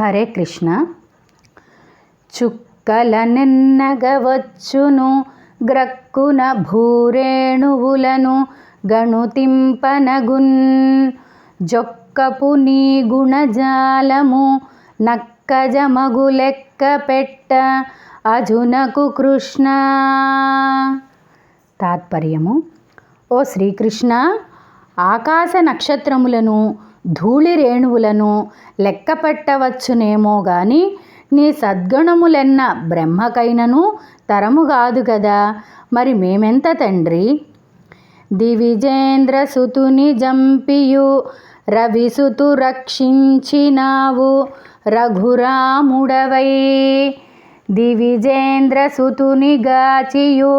హరే కృష్ణ. చుక్కల నిన్నగవచ్చును గ్రక్కున భూరేణువులను గణుతింపనగున్ జొక్కపు నీ గుణజాలము నక్కజమగు లెక్క పెట్ట అజునకు కృష్ణ. తాత్పర్యము: ఓ శ్రీకృష్ణ, ఆకాశ నక్షత్రములను ధూళి రేణువులను లెక్క పెట్టవచ్చునేమో గాని నీ సద్గుణములెన్న బ్రహ్మకైనను తరముగాదు గదా. మరి మేమెంత తండ్రి? దివిజేంద్ర సుతుని జంపియు రవిసుతు రక్షించినావు రఘురాముడవై. దివిజేంద్ర సుతుని గాచియు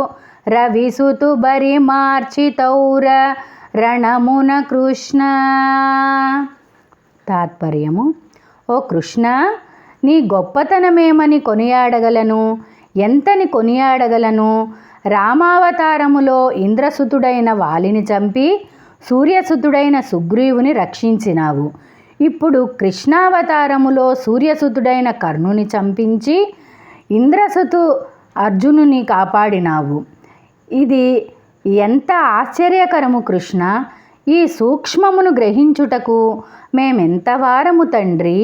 రవిసుతు బరి మార్చితౌర రణమున కృష్ణ. తాత్పర్యము: ఓ కృష్ణ, నీ గొప్పతనమేమని కొనియాడగలను, ఎంతని కొనియాడగలను? రామావతారములో ఇంద్రసుతుడైన వాలిని చంపి సూర్యసుతుడైన సుగ్రీవుని రక్షించినావు. ఇప్పుడు కృష్ణావతారములో సూర్యసుతుడైన కర్ణుని చంపించి ఇంద్రసుతు అర్జునుని కాపాడినావు. ఇది ఎంత ఆశ్చర్యకరము కృష్ణ! ఈ సూక్ష్మమును గ్రహించుటకు మేమెంత వారము తండ్రి?